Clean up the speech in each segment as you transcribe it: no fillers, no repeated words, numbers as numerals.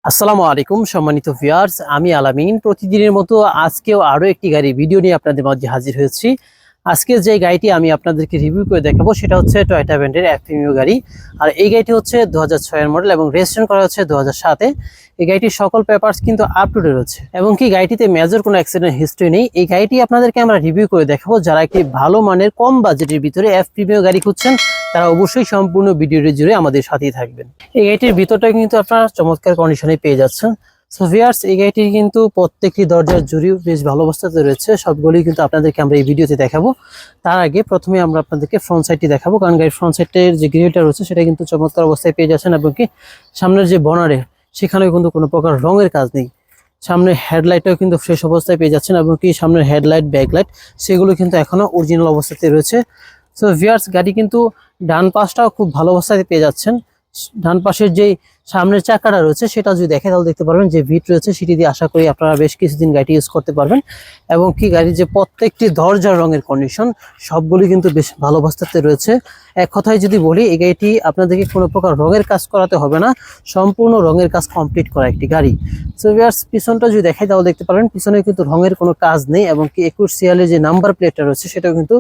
আসসালামু আলাইকুম সম্মানিত ভিউয়ার্স, আমি আলামিন। প্রতিদিনের মতো আজকেও আরো একটি গাড়ি ভিডিও নিয়ে আপনাদের মাঝে হাজির হয়েছি। আজকে যে গাড়িটি আমি আপনাদেরকে রিভিউ করে দেখাবো সেটা হচ্ছে টয়োটা ব্র্যান্ডের এফপিমিও গাড়ি। আর এই গাড়িটি হচ্ছে 2006 এর মডেল এবং রেজিস্ট্রেশন করা হচ্ছে 2007-এ। এই গাড়িটির সকল পেপারস কিন্তু আপ টু ডেট রয়েছে এবং কি গাড়িটিতে মেজর কোনো অ্যাক্সিডেন্ট হিস্ট্রি নেই। এই গাড়িটি আপনাদেরকে আমরা রিভিউ করে দেখাবো। যারা একটি ভালো মানের কম বাজেটের ভিতরে এফপিমিও গাড়ি খুঁজছেন তারা অবশ্যই সম্পূর্ণ ভিডিওটি জুড়ে আমাদের সাথেই থাকবেন। এই গাড়িটির ভিতরটা কিন্তু আপনারা চমৎকার কন্ডিশনে পেয়ে যাচ্ছেন। সো ভিউয়ার্স, এই গাড়িটির কিন্তু প্রত্যেকটি দরজার জুড়ি বেশ ভালো অবস্থাতে রয়েছে। সবগুলি কিন্তু আপনাদেরকে আমরা এই ভিডিওতে দেখাবো। তার আগে প্রথমে আমরা আপনাদেরকে ফ্রন্ট সাইডটি দেখাবো, কারণ গাড়ির ফ্রন্ট সাইডের যে গ্রিলটা রয়েছে সেটা কিন্তু চমৎকার অবস্থায় পেয়ে যাচ্ছেন এবং কি সামনের যে বনারে সেখানেও কিন্তু কোনো প্রকার রঙের কাজ নেই। সামনের হেডলাইটটাও কিন্তু ফ্রেশ অবস্থায় পেয়ে যাচ্ছেন এবং কি সামনের হেডলাইট ব্যাকলাইট সেগুলো কিন্তু এখনো অরিজিনাল অবস্থাতে রয়েছে। সো ভিউয়ার্স, গাড়ি কিন্তু ডান পাশটাও খুব ভালো অবস্থায় পেয়ে যাচ্ছেন। ডান পাশের যেই সামনের চাকাটা রয়েছে সেটা যদি দেখে তাহলে দেখতে পারবেন যে ভিট রয়েছে, সেটি দিয়ে আশা করি আপনারা বেশ কিছুদিন গাড়িটি ইউজ করতে পারবেন। এবং কি গাড়ির যে প্রত্যেকটি দরজার রঙের কন্ডিশন সবগুলি কিন্তু বেশ ভালো অবস্থাতে রয়েছে। এক কথায় যদি বলি, এই গাড়িটি আপনাদেরকে কোনো প্রকার রঙের কাজ করাতে হবে না, সম্পূর্ণ রঙের কাজ কমপ্লিট করা একটি গাড়ি। সো ভিউয়ার্স, পিছনটা যদি দেখাই তাহলে দেখতে পারবেন পিছনে কিন্তু রঙের কোনো কাজ নেই এবং কি 21 সিরিয়ালের যে নাম্বার প্লেটটা রয়েছে সেটাও কিন্তু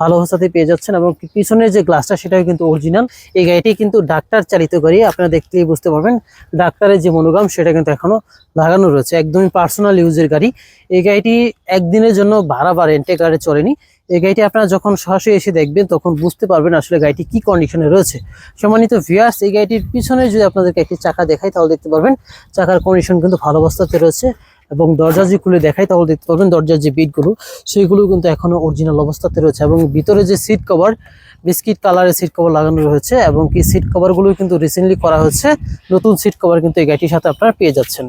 ভালো অবস্থাতে পেয়ে যাচ্ছেন এবং পিছনের যে গ্লাসটা সেটাও কিন্তু অরিজিনাল। এই গাড়িটি কিন্তু ডাক্তার চালিত গাড়ি, আপনারা দেখলেই বুঝতে পারবেন ডাক্তারের যে মনোগ্রাম সেটা কিন্তু এখনো লাগানো রয়েছে। একদমই পার্সোনাল ইউজের গাড়ি। এই গাড়িটি একদিনের জন্য ভাড়া বা রেন্টে গাড়ি চলেনি। এই গাড়িটি আপনারা যখন সরাসরি এসে দেখবেন তখন বুঝতে পারবেন আসলে গাড়িটি কি কন্ডিশনে রয়েছে। সম্মানিত ভিউয়ার্স, এই গাড়িটির পিছনে যদি আপনাদেরকে একটি চাকা দেখাই তাহলে দেখতে পারবেন চাকার কন্ডিশন কিন্তু ভালো অবস্থাতে রয়েছে এবং দরজা যদি খুলে দেখাই তাহলে দেখতে পারবেন দরজার যে বিটগুলো সেইগুলো কিন্তু এখনো অরিজিনাল অবস্থাতে রয়েছে এবং ভিতরে যে সিট কভার বিস্কিট কালারের সিট কভার লাগানো রয়েছে এবং কি সিট কভারগুলো কিন্তু রিসেন্টলি করা হচ্ছে। নতুন সিট কভার কিন্তু এই গাড়িটির সাথে আপনারা পেয়ে যাচ্ছেন।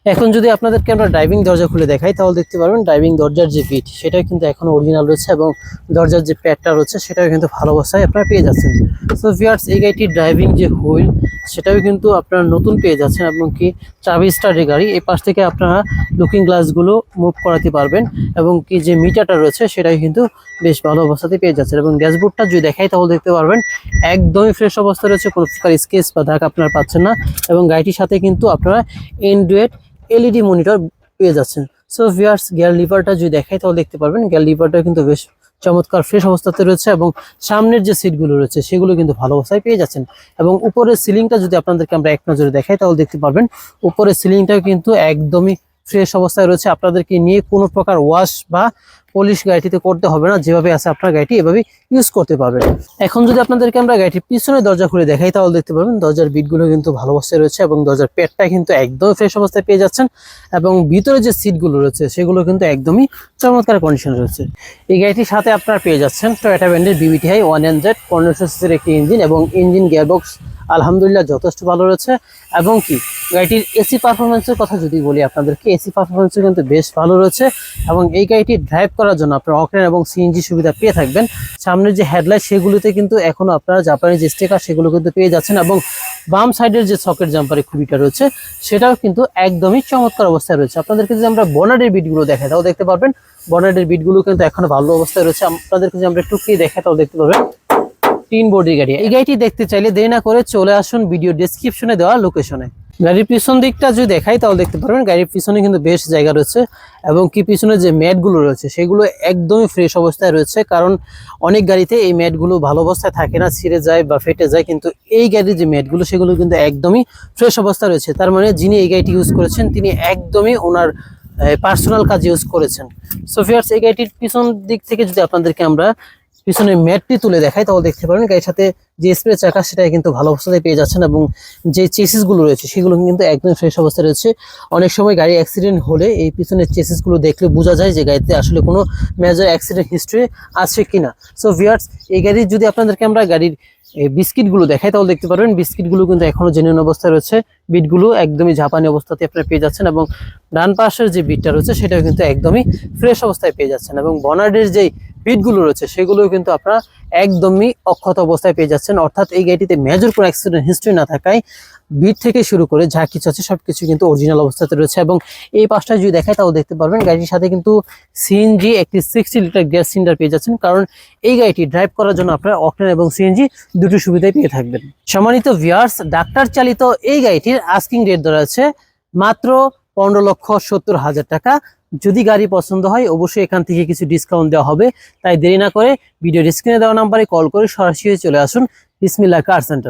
এখন যদি আপনাদেরকে আমরা ড্রাইভিং দরজা খুলে দেখাই তাহলে দেখতে পারবেন ড্রাইভিং দরজার যে বিট সেটাও কিন্তু এখনো অরিজিনাল রয়েছে এবং দরজার যে প্যাডটা রয়েছে সেটাও কিন্তু ভালো অবস্থায় আপনারা পেয়ে যাচ্ছেন। সো ভিউয়ার্স, এই গাড়িটির ড্রাইভিং যে হুইল সেটাও কিন্তু আপনারা নতুন পেয়ে যাচ্ছেন এবং কি চাবি স্টার্টের গাড়ি। এই পাশ থেকে আপনারা লুকিং গ্লাসগুলো মুভ করাতে পারবেন এবং কি যে মিটারটা রয়েছে সেটাও কিন্তু বেশ ভালো অবস্থাতে পেয়ে যাচ্ছেন এবং ড্যাশবোর্ডটা যদি দেখাই তাহলে দেখতে পারবেন একদমই ফ্রেশ অবস্থা রয়েছে, কোনো প্রকার স্কেচ বা দাগ আপনারা পাচ্ছেন না এবং গাড়িটির সাথে কিন্তু আপনারা অ্যান্ড্রয়েড এলইডি মনিটর পেয়ে যাচ্ছেন। সো ভিউয়ার্স, গিয়ার লিভারটা যদি দেখাই তাহলে দেখতে পারবেন গিয়ার লিভারটা কিন্তু বেশ চমৎকার ফ্রেশ অবস্থাতে রয়েছে এবং সামনের যে সিটগুলো রয়েছে সেগুলো কিন্তু ভালো অবস্থায় পেয়ে যাচ্ছেন এবং উপরের সিলিংটা যদি আপনাদেরকে আমরা এক নজরে দেখাই তাহলে দেখতে পারবেন উপরের সিলিংটাও কিন্তু একদমই ফ্রেশ অবস্থায় রয়েছে। আপনাদেরকে নিয়ে কোনো প্রকার ওয়াশ বা পলিশ গাড়িটিতে করতে হবে না, যেভাবে আছে আপনার গাড়িটি এভাবে ইউজ করতে পারবেন। এখন যদি আপনাদেরকে আমরা গাড়িটির পিছনের দরজা খুলে দেখাই তাহলে দেখতে পারবেন দরজার বিটগুলো কিন্তু ভালো অবস্থায় রয়েছে এবং দরজার পেটটা কিন্তু একদম ফ্রেশ অবস্থায় পেয়ে যাচ্ছেন এবং ভিতরে যে সিটগুলো রয়েছে সেগুলো কিন্তু একদমই চমৎকার কন্ডিশন রয়েছে। এই গাড়িটির সাথে আপনারা পেয়ে যাচ্ছেন টয়োটা ব্র্যান্ডের বিবিটিআই 1NZ 1500 সিসির একটি ইঞ্জিন এবং ইঞ্জিন গিয়ারবক্স আলহামদুলিল্লাহ যথেষ্ট ভালো রয়েছে এবং কি গাড়িটির এসি পারফরমেন্সের কথা যদি বলি আপনাদেরকে, এসি পারফরমেন্স কিন্তু বেশ ভালো রয়েছে এবং এই গাড়িটি ড্রাইভ করার জন্য আপনারা অকটেন এবং সিএনজি সুবিধা পেয়ে থাকবেন। সামনের যে হেডলাইট সেগুলোতে কিন্তু এখনো আপনারা জাপানি যে স্টিকার সেগুলো কিন্তু পেয়ে যাচ্ছেন এবং বাম সাইডের যে সকেট জাম্পারের খুঁটিটা রয়েছে সেটাও কিন্তু একদমই চমৎকার অবস্থায় রয়েছে। আপনাদেরকে যদি আমরা বনারের বিটগুলো দেখাই তাও দেখতে পারবেন বনারের বিটগুলো কিন্তু এখনো ভালো অবস্থায় রয়েছে। আপনাদেরকে যদি আমরা একটু দেখাই তাও দেখতে পারবেন তিন বডি গাড়ি। এই গাড়িটি দেখতে চাইলে দেরি না করে চলে আসুন ভিডিও ডেসক্রিপশনে দেওয়া লোকেশনে। গাড়ির পিছন দিকটা যদি দেখাই তাহলে দেখতে পারবেন গাড়ির পিছনে কিন্তু বেশ জায়গা রয়েছে এবং কি পিছনে যে ম্যাটগুলো রয়েছে সেগুলো একদমই ফ্রেশ অবস্থায় রয়েছে, কারণ অনেক গাড়িতে এই ম্যাটগুলো ভালো অবস্থায় থাকে না, ছিঁড়ে যায় বা ফেটে যায়, কিন্তু এই গাড়ির যে ম্যাটগুলো সেগুলো কিন্তু একদমই ফ্রেশ অবস্থায় রয়েছে। তার মানে যিনি এই গাড়িটি ইউজ করেছেন তিনি একদমই ওনার পার্সোনাল কাজ ইউজ করেছেন। সো ভিউয়ার্স, এই গাড়িটির পিছন দিক থেকে যদি আপনাদেরকে আমরা পিছনে ম্যাটটি তুলে দেখাই তাহলে দেখতে পারেন গাড়ির সাথে যে স্প্রে চাকা সেটাই কিন্তু ভালো অবস্থায় পেয়ে যাচ্ছেন এবং যে চেসিসগুলো রয়েছে সেগুলো কিন্তু একদম ফ্রেশ অবস্থায় রয়েছে। অনেক সময় গাড়ি অ্যাক্সিডেন্ট হলে এই পিছনের চেসিসগুলো দেখলে বোঝা যায় যে গাড়িতে আসলে কোনো মেজর অ্যাক্সিডেন্ট হিস্ট্রি আছে কিনা। সো ভিউয়ার্স, এই গাড়ির যদি আপনাদেরকে আমরা গাড়ির বিস্কিটগুলো দেখাই তাহলে দেখতে পারবেন বিস্কিটগুলো কিন্তু এখনো জেনুইন অবস্থায় রয়েছে, বিটগুলো একদমই জাপানি অবস্থাতে আপনারা পেয়ে যাচ্ছেন এবং ডান পাশের যে বিটটা রয়েছে সেটাও কিন্তু একদমই ফ্রেশ অবস্থায় পেয়ে যাচ্ছেন এবং বনার্ডের যেই বিটগুলো রয়েছে সেগুলোও কিন্তু আপনারা একদমই অক্ষত অবস্থায় পেয়ে যাচ্ছেন। অর্থাৎ এই গাড়িটিতে মেজর কোনো অ্যাক্সিডেন্ট হিস্ট্রি না থাকায় বিট থেকে শুরু করে যা কিছু আছে সবকিছু কিন্তু অরিজিনাল অবস্থাতে রয়েছে। এবং এই পাশটা যদি দেখায় তাও দেখতে পারবেন গাড়ির সাথে কিন্তু সিএনজি একটি 60 লিটার গ্যাস সিলিন্ডার পেয়ে যাচ্ছেন, কারণ এই গাড়িটি ড্রাইভ করার জন্য আপনারা অকটেন এবং সিএনজি দুটো সুবিধাই পেয়ে থাকবেন। সম্মানিত ভিউয়ার্স, ডাক্তার চালিত এই গাড়িটির আস্কিং রেট ধরা আছে মাত্র 15,70,000 টাকা। যদি গাড়ি পছন্দ হয় অবশ্যই এখান থেকে কিছু ডিসকাউন্ট দেওয়া হবে, তাই দেরি না করে ভিডিওর স্ক্রিনে দেওয়া নাম্বারে কল করে সরাসরি চলে আসুন বিসমিল্লাহ কার সেন্টারে।